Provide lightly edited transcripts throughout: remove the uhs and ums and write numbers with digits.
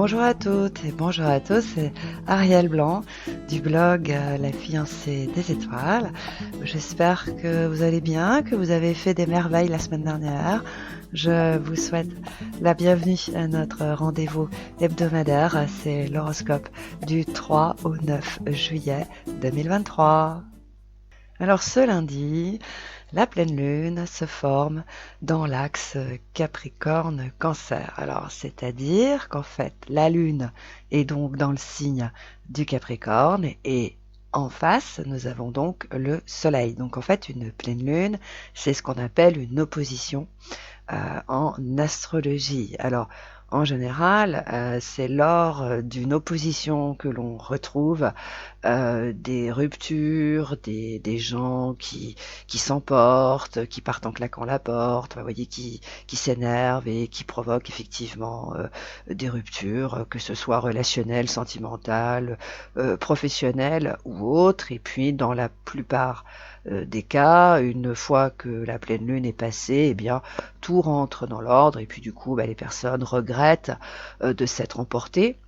Bonjour à toutes et bonjour à tous, c'est Ariel Blanc du blog La fiancée des étoiles. J'espère que vous allez bien, que vous avez fait des merveilles la semaine dernière. Je vous souhaite la bienvenue à notre rendez-vous hebdomadaire, c'est l'horoscope du 3 au 9 juillet 2023. Alors ce lundi, la pleine lune se forme dans l'axe Capricorne-Cancer. Alors, c'est-à-dire qu'en fait, la lune est donc dans le signe du Capricorne et en face, nous avons donc le soleil. Donc en fait, une pleine lune, c'est ce qu'on appelle une opposition en astrologie. Alors, en général, c'est lors d'une opposition que l'on retrouve des ruptures, des gens qui s'emportent, qui partent en claquant la porte, vous voyez, qui s'énervent et qui provoquent effectivement des ruptures, que ce soit relationnelles, sentimentales, professionnelles ou autres. Et puis, dans la plupart des cas, une fois que la pleine lune est passée, eh bien, tout rentre dans l'ordre et puis du coup, les personnes regrettent de s'être emportées.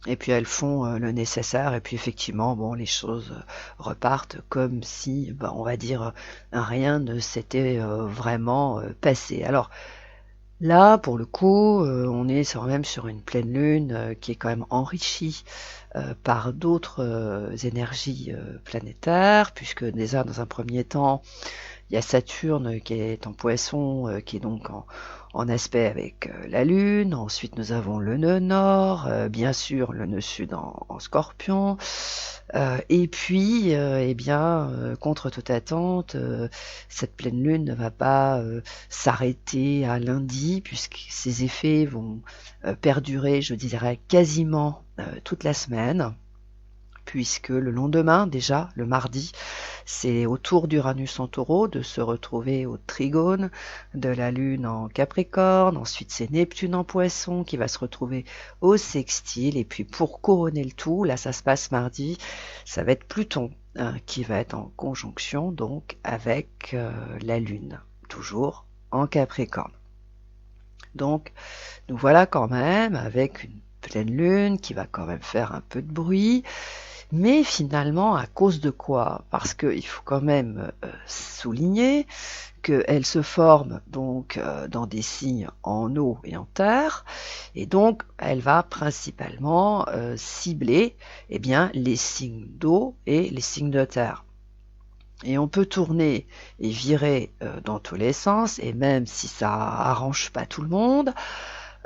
Et puis elles font le nécessaire et puis effectivement, bon, les choses repartent comme si, on va dire, rien ne s'était vraiment passé. Alors là, pour le coup, on est même sur une pleine lune qui est quand même enrichie par d'autres énergies planétaires, puisque déjà dans un premier temps, il y a Saturne qui est en Poisson, qui est donc en aspect avec la Lune. Ensuite, nous avons le nœud nord, bien sûr le nœud sud en Scorpion. Et puis, contre toute attente, cette pleine lune ne va pas s'arrêter à lundi, puisque ses effets vont perdurer, je dirais, quasiment toute la semaine, puisque le lendemain, déjà, le mardi, c'est au tour d'Uranus en Taureau de se retrouver au trigone de la Lune en Capricorne. Ensuite, c'est Neptune en Poisson qui va se retrouver au sextile. Et puis, pour couronner le tout, là, ça se passe mardi, ça va être Pluton qui va être en conjonction, donc, avec la Lune, toujours en Capricorne. Donc, nous voilà quand même avec une pleine lune qui va quand même faire un peu de bruit. Mais finalement, à cause de quoi? Parce qu'il faut quand même souligner qu'elle se forme donc dans des signes en eau et en terre, et donc elle va principalement cibler les signes d'eau et les signes de terre. Et on peut tourner et virer dans tous les sens, et même si ça arrange pas tout le monde,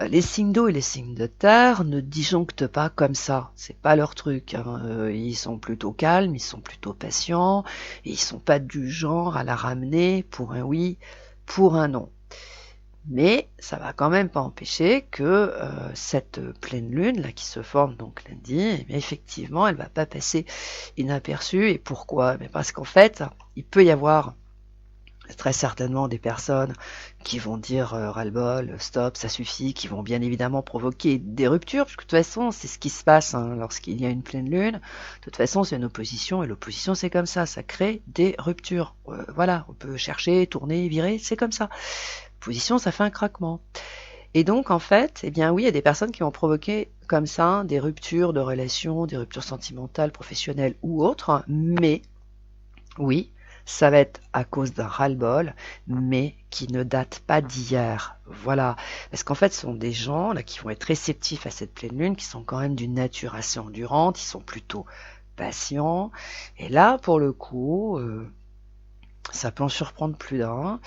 les signes d'eau et les signes de terre ne disjonctent pas comme ça, c'est pas leur truc, hein. Ils sont plutôt calmes, ils sont plutôt patients, et ils sont pas du genre à la ramener pour un oui, pour un non. Mais ça va quand même pas empêcher que cette pleine lune là qui se forme donc lundi, effectivement, elle va pas passer inaperçue. Et pourquoi? Parce qu'en fait, il peut y avoir très certainement des personnes qui vont dire ras-le-bol, stop, ça suffit, qui vont bien évidemment provoquer des ruptures, parce que de toute façon, c'est ce qui se passe lorsqu'il y a une pleine lune. De toute façon, c'est une opposition, et l'opposition, c'est comme ça crée des ruptures. Voilà, on peut chercher, tourner, virer, c'est comme ça. L'opposition, ça fait un craquement. Et donc, en fait, oui, il y a des personnes qui vont provoquer comme ça des ruptures de relations, des ruptures sentimentales, professionnelles ou autres, mais oui, ça va être à cause d'un ras-le-bol, mais qui ne date pas d'hier. Voilà. Parce qu'en fait, ce sont des gens là qui vont être réceptifs à cette pleine lune, qui sont quand même d'une nature assez endurante, ils sont plutôt patients. Et là, pour le coup, ça peut en surprendre plus d'un.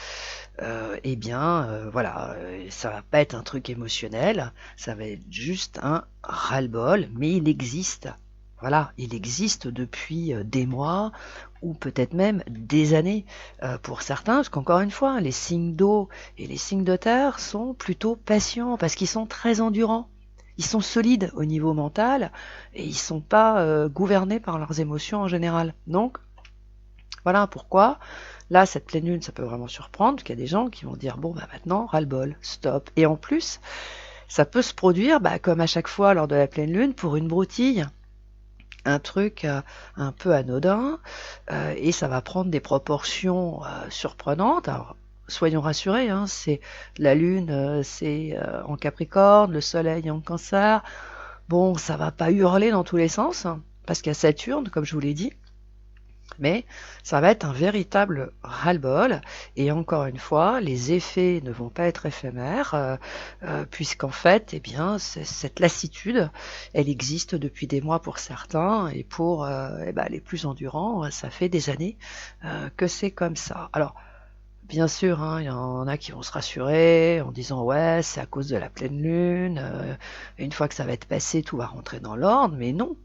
Ça va pas être un truc émotionnel, ça va être juste un ras-le-bol, mais il existe. Voilà, il existe depuis des mois ou peut-être même des années pour certains, parce qu'encore une fois, les signes d'eau et les signes de terre sont plutôt patients parce qu'ils sont très endurants. Ils sont solides au niveau mental et ils sont pas gouvernés par leurs émotions en général. Donc, voilà pourquoi, là, cette pleine lune, ça peut vraiment surprendre, parce qu'il y a des gens qui vont dire, bon, maintenant, ras-le-bol, stop. Et en plus, ça peut se produire, comme à chaque fois lors de la pleine lune, pour une broutille. Un truc un peu anodin, et ça va prendre des proportions surprenantes. Alors, soyons rassurés, hein, c'est la Lune, c'est en Capricorne, le Soleil en Cancer. Bon, ça va pas hurler dans tous les sens, hein, parce qu'il y a Saturne, comme je vous l'ai dit, mais ça va être un véritable ras-le-bol. Et encore une fois, les effets ne vont pas être éphémères, puisqu'en fait, eh bien, cette lassitude, elle existe depuis des mois pour certains, et pour les plus endurants, ça fait des années que c'est comme ça. Alors, bien sûr, hein, il y en a qui vont se rassurer en disant ouais, c'est à cause de la pleine lune, une fois que ça va être passé, tout va rentrer dans l'ordre, mais non.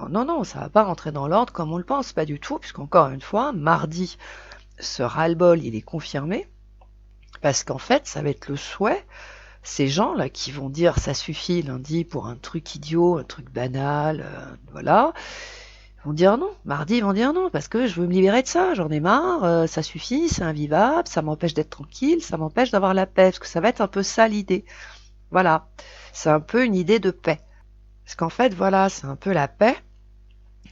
Non, non, ça va pas rentrer dans l'ordre comme on le pense, pas du tout, puisqu'encore une fois, mardi, ce ras-le-bol, il est confirmé, parce qu'en fait, ça va être le souhait, ces gens-là qui vont dire ça suffit lundi pour un truc idiot, un truc banal, voilà, vont dire non. Mardi, ils vont dire non, parce que je veux me libérer de ça, j'en ai marre, ça suffit, c'est invivable, ça m'empêche d'être tranquille, ça m'empêche d'avoir la paix, parce que ça va être un peu ça l'idée. Voilà, c'est un peu une idée de paix. Parce qu'en fait, voilà, c'est un peu la paix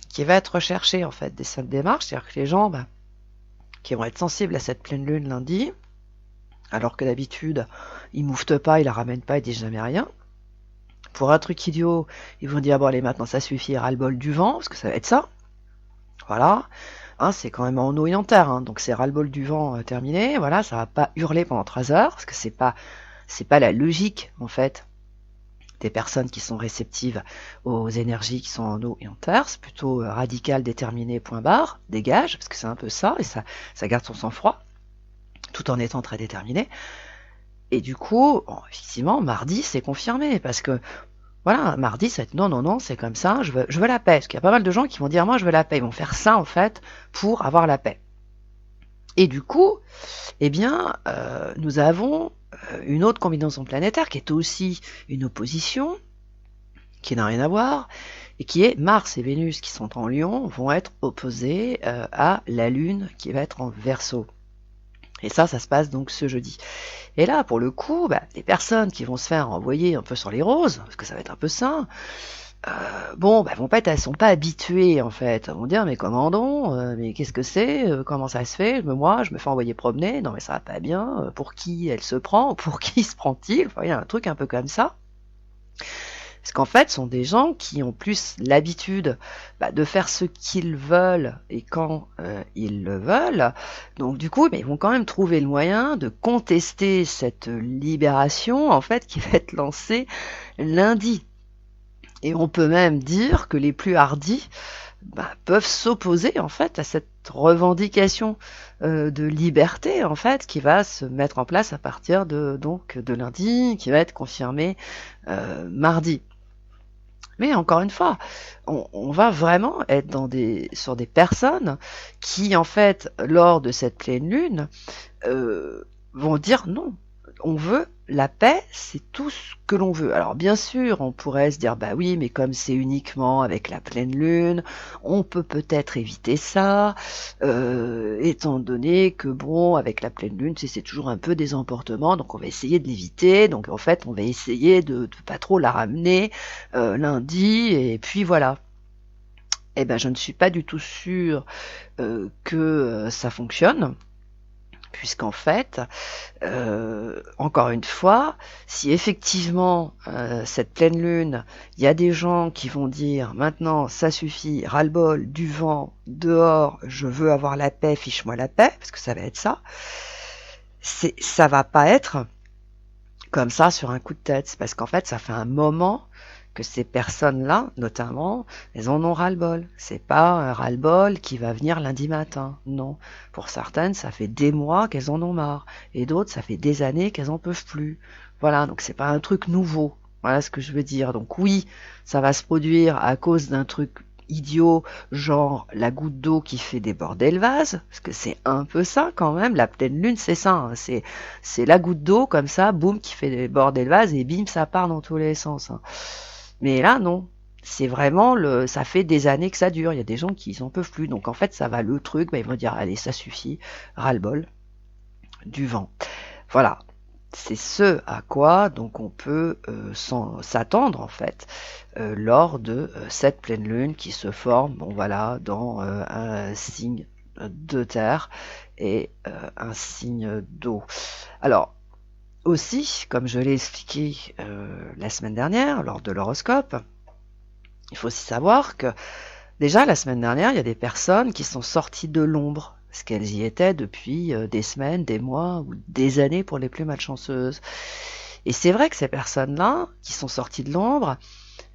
qui va être recherchée, en fait, des cette démarche, c'est-à-dire que les gens qui vont être sensibles à cette pleine lune lundi, alors que d'habitude, ils mouffent pas, ils la ramènent pas, ils disent jamais rien. Pour un truc idiot, ils vont dire bon allez maintenant ça suffit, ras-le-bol du vent, parce que ça va être ça. Voilà. Hein, c'est quand même en eau et en terre, hein, donc c'est ras-le-bol du vent terminé, voilà, ça va pas hurler pendant 3 heures, parce que c'est pas la logique en fait des personnes qui sont réceptives aux énergies qui sont en eau et en terre, c'est plutôt radical, déterminé, point barre, dégage, parce que c'est un peu ça, et ça garde son sang-froid, tout en étant très déterminé. Et du coup, bon, effectivement, mardi, c'est confirmé, parce que voilà, mardi, ça va être non, non, non, c'est comme ça, je veux la paix. Parce qu'il y a pas mal de gens qui vont dire, moi, je veux la paix. Ils vont faire ça, en fait, pour avoir la paix. Et du coup, eh bien, nous avons une autre combinaison planétaire qui est aussi une opposition, qui n'a rien à voir, et qui est Mars et Vénus qui sont en Lion, vont être opposés à la Lune qui va être en Verseau. Et ça se passe donc ce jeudi. Et là, pour le coup, les personnes qui vont se faire envoyer un peu sur les roses, parce que ça va être un peu ça, vont pas être, elles sont pas habituées en fait. Elles vont dire mais commandons, mais qu'est-ce que c'est, comment ça se fait, moi je me fais envoyer promener, non mais ça va pas bien, pour qui elle se prend, pour qui se prend-il, enfin, il y a un truc un peu comme ça. Parce qu'en fait, ce sont des gens qui ont plus l'habitude de faire ce qu'ils veulent et quand ils le veulent. Donc du coup, ils vont quand même trouver le moyen de contester cette libération en fait qui va être lancée lundi. Et on peut même dire que les plus hardis peuvent s'opposer en fait à cette revendication de liberté en fait qui va se mettre en place à partir de lundi, qui va être confirmée mardi. Mais encore une fois, on va vraiment être sur des personnes qui, en fait, lors de cette pleine lune, vont dire non, on veut la paix, c'est tout ce que l'on veut. Alors bien sûr, on pourrait se dire bah oui, mais comme c'est uniquement avec la pleine lune, on peut peut-être éviter ça, étant donné que bon, avec la pleine lune, c'est toujours un peu des emportements, donc on va essayer de l'éviter. Donc en fait, on va essayer de pas trop la ramener lundi, et puis voilà. Eh ben, je ne suis pas du tout sûre que ça fonctionne. Puisqu'en fait, encore une fois, si effectivement cette pleine lune, il y a des gens qui vont dire maintenant ça suffit, ras-le-bol, du vent, dehors, je veux avoir la paix, fiche-moi la paix, parce que ça va être ça, ça va pas être comme ça sur un coup de tête, parce qu'en fait ça fait un moment que ces personnes-là, notamment, elles en ont ras-le-bol. C'est pas un ras-le-bol qui va venir lundi matin, non. Pour certaines, ça fait des mois qu'elles en ont marre, et d'autres, ça fait des années qu'elles en peuvent plus. Voilà, donc c'est pas un truc nouveau. Voilà ce que je veux dire. Donc oui, ça va se produire à cause d'un truc idiot, genre la goutte d'eau qui fait déborder le vase, parce que c'est un peu ça quand même, la pleine lune c'est ça, hein. C'est la goutte d'eau comme ça, boum, qui fait déborder le vase, et bim, ça part dans tous les sens, hein. Mais là, non. C'est vraiment ça fait des années que ça dure. Il y a des gens qui en peuvent plus. Donc en fait, ça va le truc. Ils vont dire, allez, ça suffit. Ras-le-bol du vent. Voilà. C'est ce à quoi donc on peut s'attendre en fait lors de cette pleine lune qui se forme, bon voilà, dans un signe de terre et un signe d'eau. Alors, aussi, comme je l'ai expliqué la semaine dernière lors de l'horoscope, il faut aussi savoir que déjà la semaine dernière, il y a des personnes qui sont sorties de l'ombre, parce qu'elles y étaient depuis des semaines, des mois ou des années pour les plus malchanceuses. Et c'est vrai que ces personnes-là, qui sont sorties de l'ombre,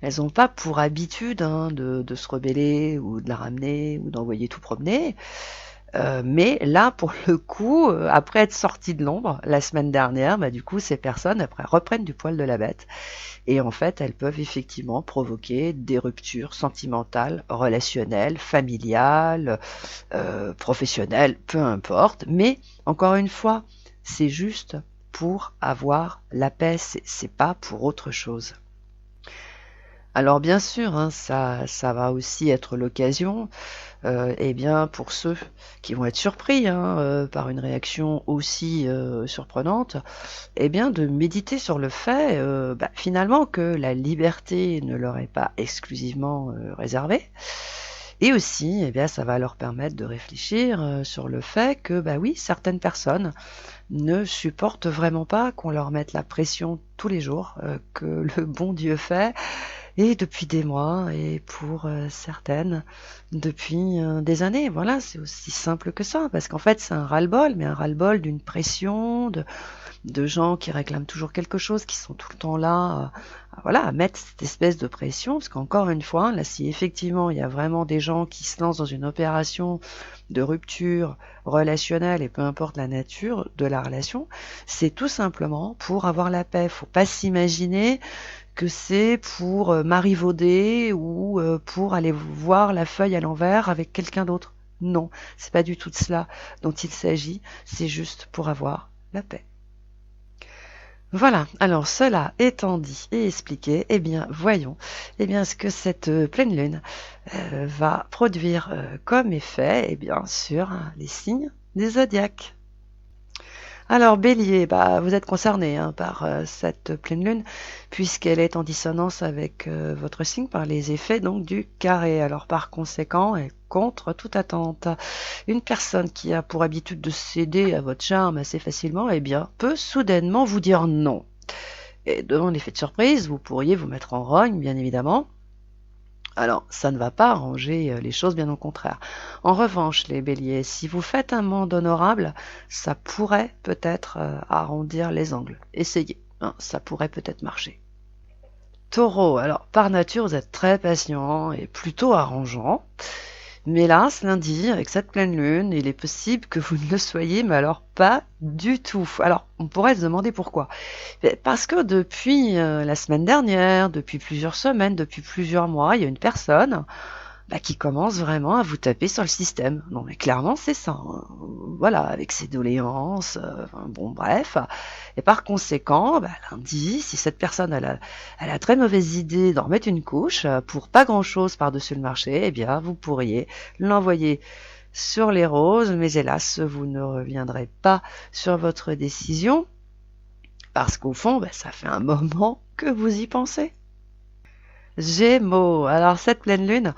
elles n'ont pas pour habitude de se rebeller ou de la ramener ou d'envoyer tout promener. Mais là, pour le coup, après être sorties de l'ombre la semaine dernière, du coup, ces personnes après reprennent du poil de la bête. Et en fait, elles peuvent effectivement provoquer des ruptures sentimentales, relationnelles, familiales, professionnelles, peu importe. Mais encore une fois, c'est juste pour avoir la paix, c'est pas pour autre chose. Alors bien sûr, ça va aussi être l'occasion, eh bien pour ceux qui vont être surpris par une réaction aussi surprenante, eh bien de méditer sur le fait finalement que la liberté ne leur est pas exclusivement réservée. Et aussi, eh bien, ça va leur permettre de réfléchir sur le fait que, oui, certaines personnes ne supportent vraiment pas qu'on leur mette la pression tous les jours que le bon Dieu fait, et depuis des mois, et pour certaines, depuis des années. Voilà, c'est aussi simple que ça, parce qu'en fait, c'est un ras-le-bol, mais un ras-le-bol d'une pression, de gens qui réclament toujours quelque chose, qui sont tout le temps là, à mettre cette espèce de pression, parce qu'encore une fois, là, si effectivement il y a vraiment des gens qui se lancent dans une opération de rupture relationnelle, et peu importe la nature de la relation, c'est tout simplement pour avoir la paix. Faut pas s'imaginer que c'est pour marivauder ou pour aller voir la feuille à l'envers avec quelqu'un d'autre. Non, c'est pas du tout de cela dont il s'agit, c'est juste pour avoir la paix. Voilà, alors cela étant dit et expliqué, eh bien voyons ce que cette pleine lune va produire comme effet sur les signes des zodiaques. Alors Bélier, vous êtes concerné par cette pleine lune, puisqu'elle est en dissonance avec votre signe par les effets donc du carré. Alors par conséquent, et contre toute attente, une personne qui a pour habitude de céder à votre charme assez facilement, peut soudainement vous dire non. Et devant l'effet de surprise, vous pourriez vous mettre en rogne, bien évidemment. Alors, ça ne va pas arranger les choses, bien au contraire. En revanche, les béliers, si vous faites un monde honorable, ça pourrait peut-être arrondir les angles. Essayez, ça pourrait peut-être marcher. Taureau, alors par nature, vous êtes très patient et plutôt arrangeant. Mais là, ce lundi, avec cette pleine lune, il est possible que vous ne le soyez, mais alors pas du tout. Alors, on pourrait se demander pourquoi. Parce que depuis la semaine dernière, depuis plusieurs semaines, depuis plusieurs mois, il y a une personne qui commence vraiment à vous taper sur le système. Non mais clairement c'est ça. Voilà, avec ses doléances, bref. Et par conséquent, lundi, si cette personne elle a très mauvaise idée d'en remettre une couche pour pas grand chose par-dessus le marché, vous pourriez l'envoyer sur les roses, mais hélas, vous ne reviendrez pas sur votre décision, parce qu'au fond, ça fait un moment que vous y pensez. Gémeaux, alors cette pleine lune,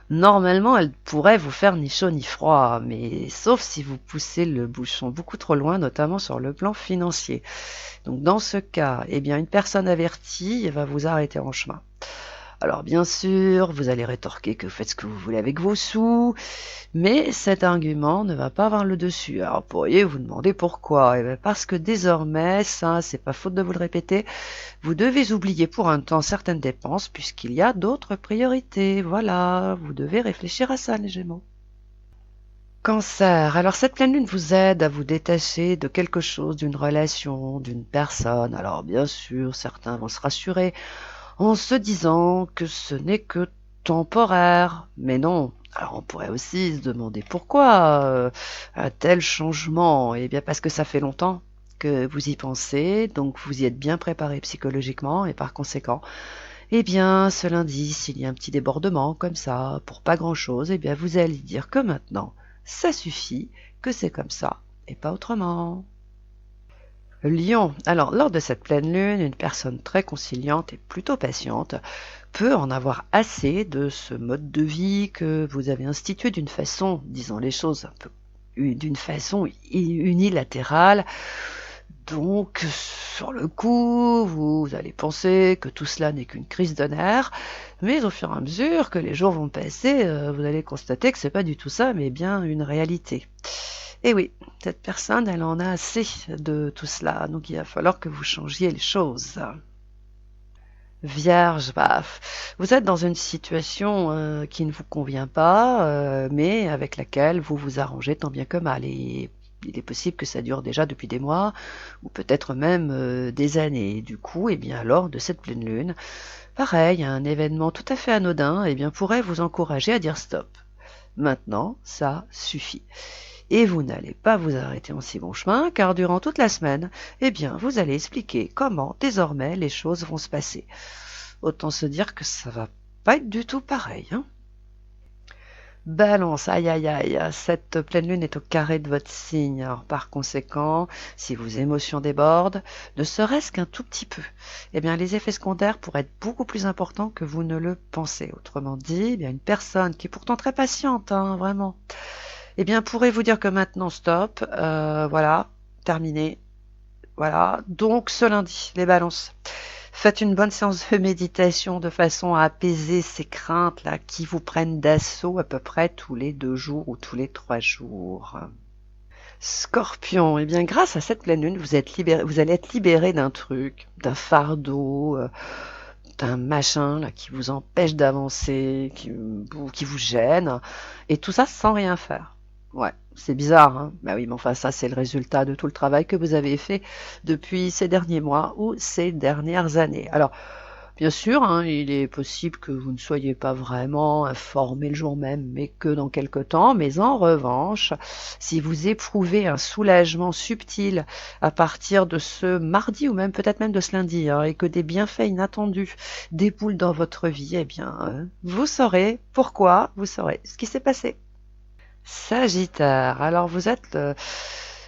normalement, elle pourrait vous faire ni chaud ni froid, mais sauf si vous poussez le bouchon beaucoup trop loin, notamment sur le plan financier. Donc dans ce cas, une personne avertie va vous arrêter en chemin. Alors bien sûr, vous allez rétorquer que vous faites ce que vous voulez avec vos sous, mais cet argument ne va pas avoir le dessus. Alors pourriez vous demander pourquoi. Parce que désormais, ça c'est pas faute de vous le répéter, vous devez oublier pour un temps certaines dépenses puisqu'il y a d'autres priorités. Voilà, vous devez réfléchir à ça les Gémeaux. Cancer, alors cette pleine lune vous aide à vous détacher de quelque chose, d'une relation, d'une personne. Alors bien sûr, certains vont se rassurer en se disant que ce n'est que temporaire. Mais non, alors on pourrait aussi se demander pourquoi un tel changement. Parce que ça fait longtemps que vous y pensez, donc vous y êtes bien préparé psychologiquement et par conséquent, ce lundi, s'il y a un petit débordement comme ça, pour pas grand-chose, vous allez dire que maintenant, ça suffit, que c'est comme ça et pas autrement. Lion. Alors, lors de cette pleine lune, une personne très conciliante et plutôt patiente peut en avoir assez de ce mode de vie que vous avez institué d'une façon, disons les choses un peu d'une façon unilatérale. Donc, sur le coup, vous allez penser que tout cela n'est qu'une crise de nerfs, mais au fur et à mesure que les jours vont passer, vous allez constater que c'est pas du tout ça, mais bien une réalité. Et oui, cette personne, elle en a assez de tout cela, donc il va falloir que vous changiez les choses. Vierge, bah, vous êtes dans une situation qui ne vous convient pas, mais avec laquelle vous vous arrangez tant bien que mal. Et il est possible que ça dure déjà depuis des mois, ou peut-être même des années. Et du coup, eh bien, lors de cette pleine lune, pareil, un événement tout à fait anodin, eh bien, pourrait vous encourager à dire stop. Maintenant, ça suffit. Et vous n'allez pas vous arrêter en si bon chemin, car durant toute la semaine, eh bien, vous allez expliquer comment, désormais, les choses vont se passer. Autant se dire que ça va pas être du tout pareil, hein. Balance, aïe aïe aïe, cette pleine lune est au carré de votre signe. Alors, par conséquent, si vos émotions débordent, ne serait-ce qu'un tout petit peu, eh bien les effets secondaires pourraient être beaucoup plus importants que vous ne le pensez. Autrement dit, eh bien une personne qui est pourtant très patiente, hein, vraiment, eh bien pourrait vous dire que maintenant stop, voilà, terminé, voilà. Donc ce lundi, les balances. Faites une bonne séance de méditation de façon à apaiser ces craintes là qui vous prennent d'assaut à peu près tous les 2 jours ou tous les 3 jours. Scorpion, eh bien grâce à cette pleine lune, vous allez être libéré d'un truc, d'un fardeau, d'un machin là qui vous empêche d'avancer, qui vous gêne, et tout ça sans rien faire. Ouais, c'est bizarre, hein. Bah oui, mais enfin ça c'est le résultat de tout le travail que vous avez fait depuis ces derniers mois ou ces dernières années. Alors, bien sûr, hein, il est possible que vous ne soyez pas vraiment informé le jour même, mais que dans quelque temps. Mais en revanche, si vous éprouvez un soulagement subtil à partir de ce mardi ou même peut-être même de ce lundi, hein, et que des bienfaits inattendus déboulent dans votre vie, eh bien, vous saurez pourquoi, vous saurez ce qui s'est passé. Sagittaire, alors vous êtes un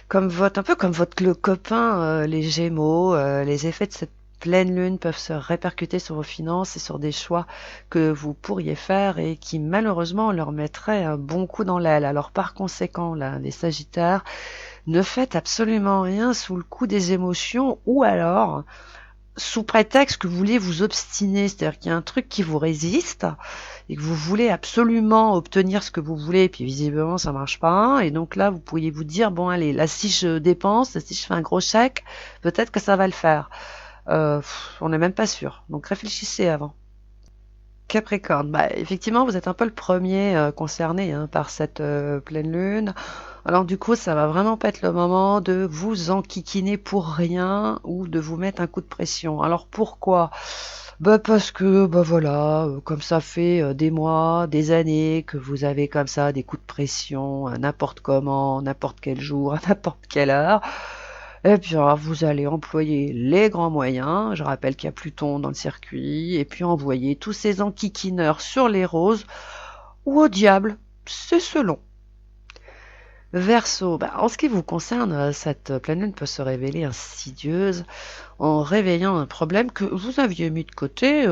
peu comme votre le copain, les Gémeaux, les effets de cette pleine lune peuvent se répercuter sur vos finances et sur des choix que vous pourriez faire et qui malheureusement leur mettraient un bon coup dans l'aile. Alors par conséquent, là, les Sagittaires, ne faites absolument rien sous le coup des émotions ou alors sous prétexte que vous voulez vous obstiner, c'est-à-dire qu'il y a un truc qui vous résiste et que vous voulez absolument obtenir ce que vous voulez, et puis visiblement ça marche pas, et donc là vous pourriez vous dire bon allez, là si je dépense, si je fais un gros chèque, peut-être que ça va le faire. On n'est même pas sûr, donc réfléchissez avant. Capricorne, bah effectivement vous êtes un peu le premier concerné hein, par cette pleine lune. Alors du coup ça va vraiment pas être le moment de vous enquiquiner pour rien ou de vous mettre un coup de pression. Alors pourquoi? Bah parce que bah voilà, comme ça fait des mois, des années que vous avez comme ça des coups de pression à n'importe comment, n'importe quel jour, à n'importe quelle heure. Et puis alors, vous allez employer les grands moyens, je rappelle qu'il y a Pluton dans le circuit, et puis envoyer tous ces enquiquineurs sur les roses, ou au diable, c'est selon. Verseau, bah, en ce qui vous concerne, cette pleine lune peut se révéler insidieuse en réveillant un problème que vous aviez mis de côté,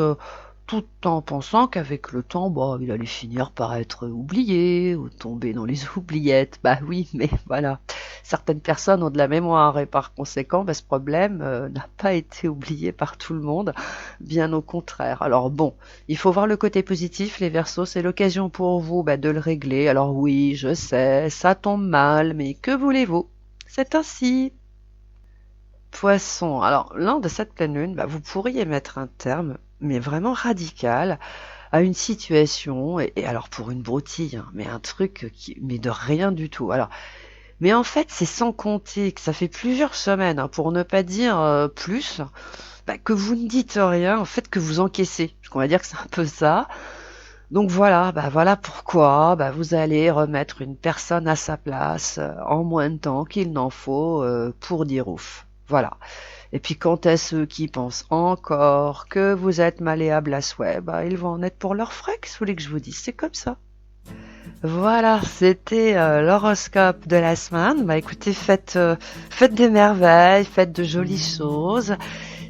tout en pensant qu'avec le temps, bah, il allait finir par être oublié ou tomber dans les oubliettes. Bah oui, mais voilà, certaines personnes ont de la mémoire et par conséquent, bah, ce problème n'a pas été oublié par tout le monde, bien au contraire. Alors bon, il faut voir le côté positif, les Verseaux, c'est l'occasion pour vous bah, de le régler. Alors oui, je sais, ça tombe mal, mais que voulez-vous? C'est ainsi. Poisson, alors lors de cette pleine lune, bah, vous pourriez mettre un terme, mais vraiment radical, à une situation, et alors pour une broutille, hein, mais un truc mais de rien du tout. Alors, mais en fait, c'est sans compter que ça fait plusieurs semaines, hein, pour ne pas dire plus, bah, que vous ne dites rien, en fait, que vous encaissez. On va dire que c'est un peu ça. Donc voilà, bah voilà pourquoi bah, vous allez remettre une personne à sa place en moins de temps qu'il n'en faut pour dire ouf. Voilà. Et puis quant à ceux qui pensent encore que vous êtes malléable à souhait, bah, ils vont en être pour leurs frais, qu'est-ce que vous voulez que je vous dise, c'est comme ça. Voilà, c'était l'horoscope de la semaine. Bah écoutez, faites des merveilles, faites de jolies choses.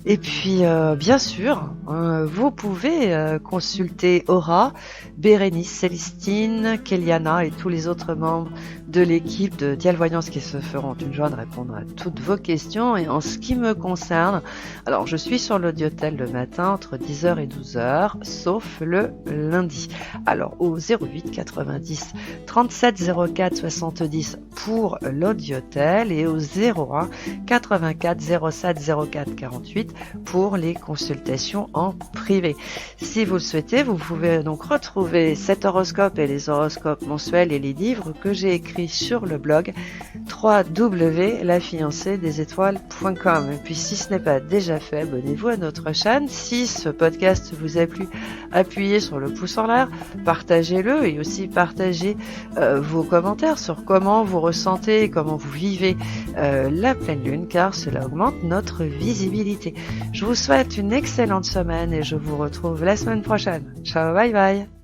Et puis, bien sûr, vous pouvez consulter Aura, Bérénice, Célestine, Kéliana et tous les autres membres de l'équipe de Dial Voyance qui se feront une joie de répondre à toutes vos questions. Et en ce qui me concerne, alors je suis sur l'Audiotel le matin entre 10h et 12h, sauf le lundi. Alors au 08 90 37 04 70 pour l'Audiotel et au 01 84 07 04 48 pour les consultations en privé. Si vous le souhaitez, vous pouvez donc retrouver cet horoscope et les horoscopes mensuels et les livres que j'ai écrits sur le blog www.lafiancéedesétoiles.com. Et puis si ce n'est pas déjà fait, abonnez-vous à notre chaîne. Si ce podcast vous a plu, appuyez sur le pouce en l'air, partagez-le et aussi partagez vos commentaires sur comment vous ressentez et comment vous vivez la pleine lune, car cela augmente notre visibilité. Je vous souhaite une excellente semaine et je vous retrouve la semaine prochaine. Ciao, bye bye.